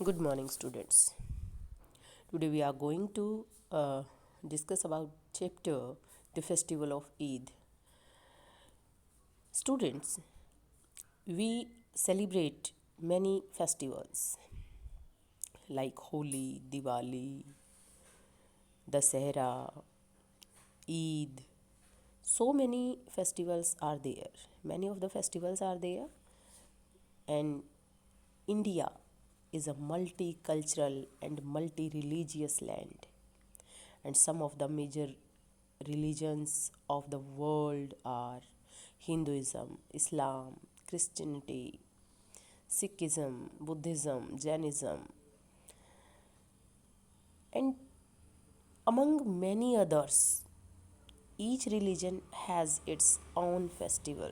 Good morning, students. Today we are going to discuss about chapter the festival of Eid. Students, we celebrate many festivals like Holi, Diwali, Dasehra, Eid. So many festivals are there. Many of the festivals are there, and India is a multicultural and multi religious land. And some of the major religions of the world are Hinduism, Islam, Christianity, Sikhism, Buddhism, Jainism, and among many others. Each religion has its own festival.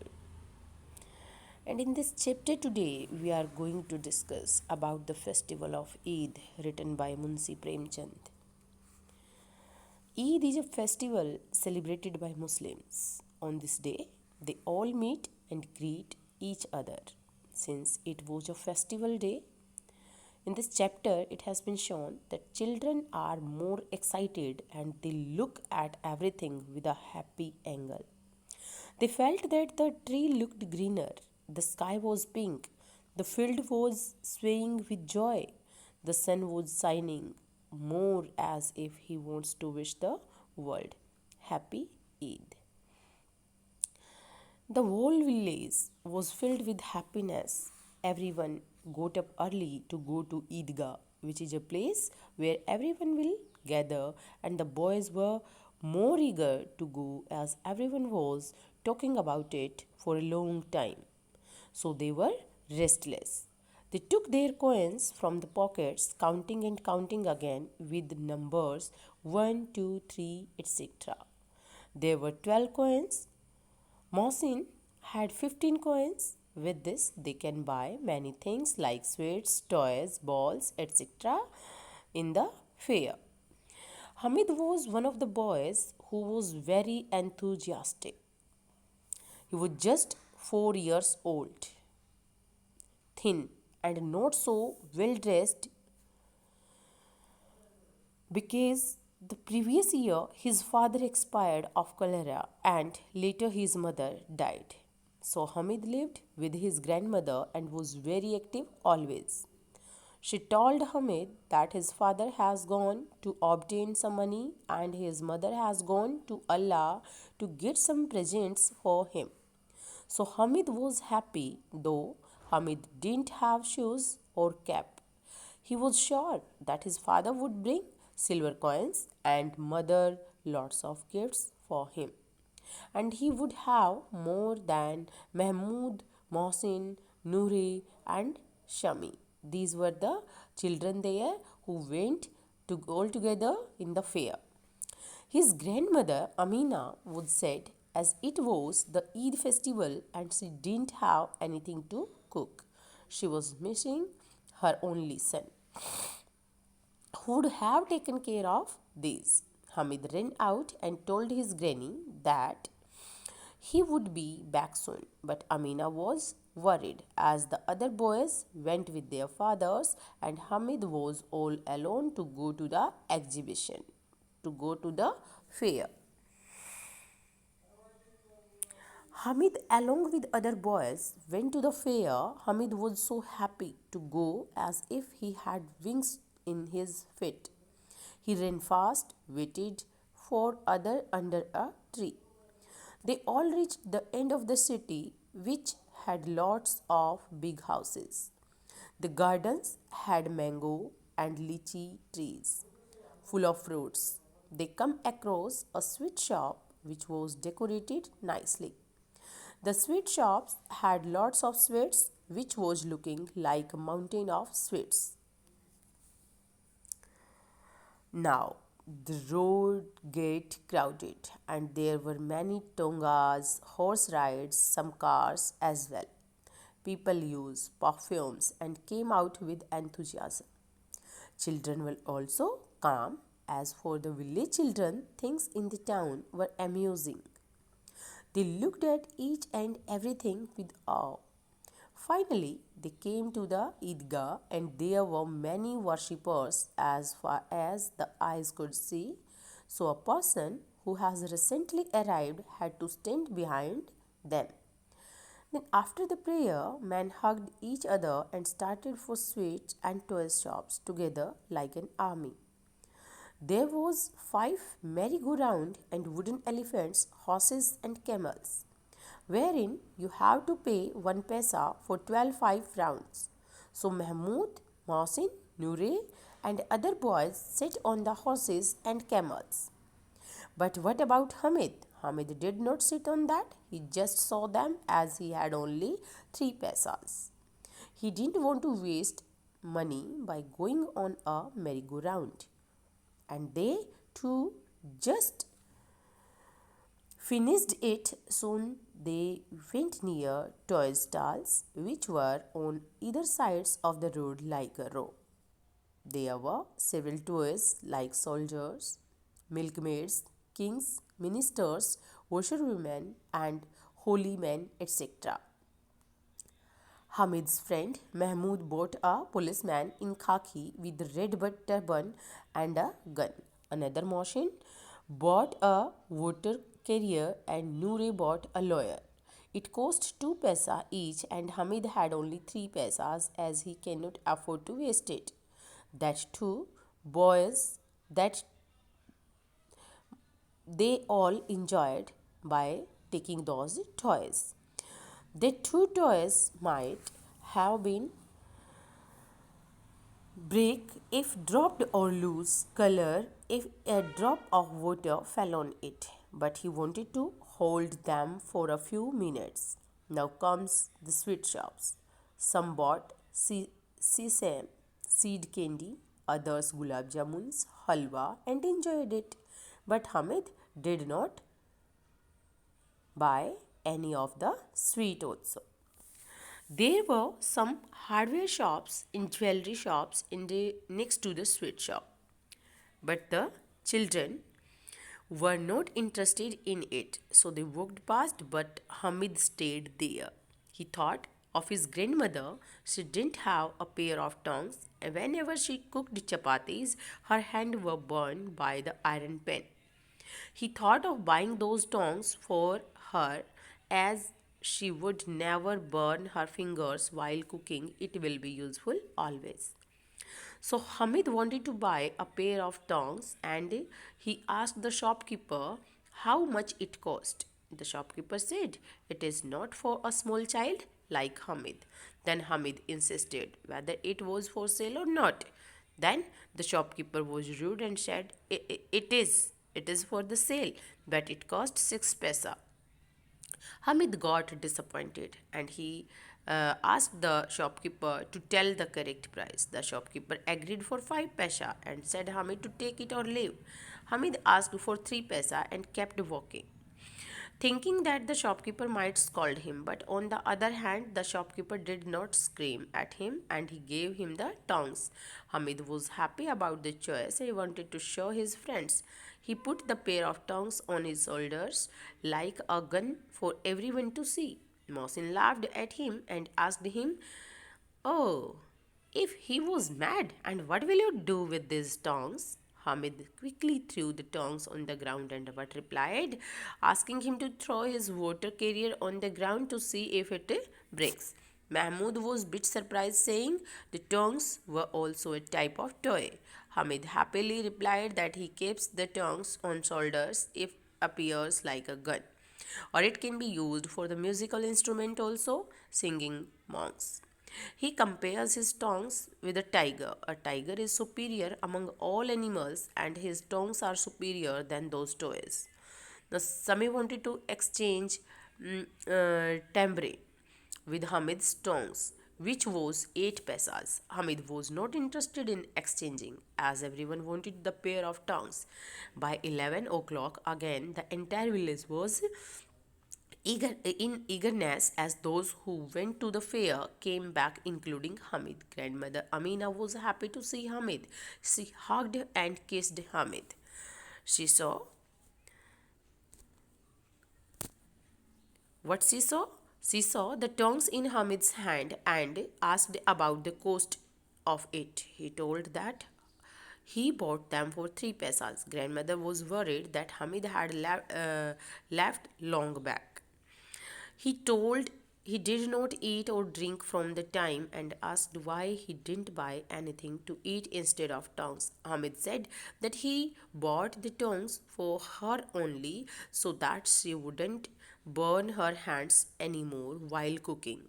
And in this chapter today, we are going to discuss about the festival of Eid written by Munshi Premchand. Eid is a festival celebrated by Muslims. On this day, they all meet and greet each other. Since it was a festival day, in this chapter it has been shown that children are more excited and they look at everything with a happy angle. They felt that the tree looked greener, the sky was pink, the field was swaying with joy, the sun was shining more as if he wants to wish the world happy Eid. The whole village was filled with happiness. Everyone got up early to go to Eidgah, which is a place where everyone will gather, and the boys were more eager to go as everyone was talking about it for a long time. So they were restless. They took their coins from the pockets, counting and counting again with numbers 1, 2, 3, etc. There were 12 coins. Mohsin had 15 coins. With this, they can buy many things like sweets, toys, balls, etc. in the fair. Hamid was one of the boys who was very enthusiastic. He was just 4 years old, thin, and not so well dressed because the previous year his father expired of cholera and later his mother died. So Hamid lived with his grandmother and was very active always. She told Hamid that his father has gone to obtain some money and his mother has gone to Allah to get some presents for him. So Hamid was happy, though Hamid didn't have shoes or cap. He was sure that his father would bring silver coins and mother lots of gifts for him. And he would have more than Mahmoud, Mohsin, Noori, and Shami. These were the children there who went to all together in the fair. His grandmother Amina would said as it was the Eid festival and she didn't have anything to cook. She was missing her only son who would have taken care of these. Hamid ran out and told his granny that he would be back soon, but Amina was worried as the other boys went with their fathers and Hamid was all alone to go to the exhibition, to go to the fair. Hamid, along with other boys, went to the fair. Hamid was so happy to go as if he had wings in his feet. He ran fast, waited for other under a tree. They all reached the end of the city, which had lots of big houses. The gardens had mango and lychee trees full of fruits. They come across a sweet shop which was decorated nicely. The sweet shops had lots of sweets which was looking like a mountain of sweets. Now the road get crowded and there were many tongas, horse rides, some cars as well. People used perfumes and came out with enthusiasm. Children were also calm. As for the village children, things in the town were amusing. They looked at each and everything with awe. Finally, they came to the Idgah, and there were many worshippers as far as the eyes could see. So, a person who has recently arrived had to stand behind them. Then, after the prayer, men hugged each other and started for sweets and toy shops together like an army. There was five merry-go-round and wooden elephants, horses and camels, wherein you have to pay 1 paisa for 12 5 rounds. So Mahmud, Mohsin, Noore and other boys sat on the horses and camels. But what about Hamid? Hamid did not sit on that. He just saw them as he had only 3 paisas. He didn't want to waste money by going on a merry-go-round. And they too just finished it. Soon they went near toy stalls which were on either sides of the road like a row. There were several toys like soldiers, milkmaids, kings, ministers, washerwomen, and holy men, etc. Hamid's friend Mahmoud bought a policeman in khaki with a red turban and a gun. Another Mohsin bought a water carrier and Noore bought a lawyer. It cost 2 paisa each and Hamid had only 3 paisas as he cannot afford to waste it. That two boys that they all enjoyed by taking those toys. The two toys might have been break if dropped or lose color if a drop of water fell on it, but he wanted to hold them for a few minutes. Now comes the sweet shops. Some bought sesame seed candy, others gulab jamuns, halwa, and enjoyed it. But Hamid did not buy any of the sweet also. There were some hardware shops and jewelry shops next to the sweet shop. But the children were not interested in it, so they walked past, but Hamid stayed there. He thought of his grandmother. She didn't have a pair of tongs, and whenever she cooked chapatis, her hands were burned by the iron pan. He thought of buying those tongs for her as she would never burn her fingers while cooking. It will be useful always. So Hamid wanted to buy a pair of tongs and he asked the shopkeeper how much it cost. The shopkeeper said, "It is not for a small child like Hamid." Then Hamid insisted whether it was for sale or not. Then the shopkeeper was rude and said, "It is. It is for the sale, but it cost 6 paisa." Hamid got disappointed and he asked the shopkeeper to tell the correct price. The shopkeeper agreed for 5 paisa and said Hamid to take it or leave. Hamid asked for 3 paisa and kept walking, thinking that the shopkeeper might scold him. But on the other hand, the shopkeeper did not scream at him and he gave him the tongs. Hamid was happy about the choice. He wanted to show his friends. He put the pair of tongs on his shoulders like a gun for everyone to see. Mohsin laughed at him and asked him, "Oh, if he was mad, and what will you do with these tongs?" Hamid quickly threw the tongs on the ground and but replied, asking him to throw his water carrier on the ground to see if it breaks. Mahmud was a bit surprised, saying the tongs were also a type of toy. Hamid happily replied that he keeps the tongs on shoulders if appears like a gun, or it can be used for the musical instrument also, singing monks. He compares his tongues with a tiger. A tiger is superior among all animals, and his tongues are superior than those toys. Now, Sami wanted to exchange tambre with Hamid's tongs, which was 8 paisas. Hamid was not interested in exchanging, as everyone wanted the pair of tongs. By 11 o'clock, again, the entire village was in eagerness as those who went to the fair came back, including Hamid. Grandmother Amina was happy to see Hamid. She hugged and kissed Hamid. She saw what she saw? She saw the tongs in Hamid's hand and asked about the cost of it. He told that he bought them for 3 paisas. Grandmother was worried that Hamid had left long back. He told he did not eat or drink from the time and asked why he didn't buy anything to eat instead of tongs. Hamid said that he bought the tongs for her only so that she wouldn't burn her hands anymore while cooking.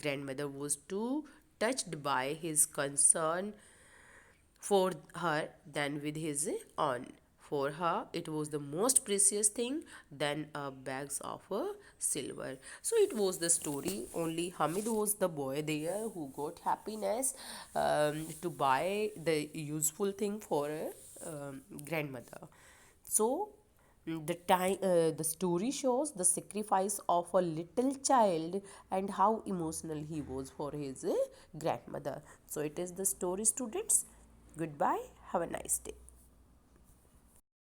Grandmother was too touched by his concern for her than with his own. For her, it was the most precious thing than a bags of silver. So it was the story. Only Hamid was the boy there who got happiness to buy the useful thing for a grandmother. So the story shows the sacrifice of a little child and how emotional he was for his grandmother. So it is the story, students. Goodbye. Have a nice day.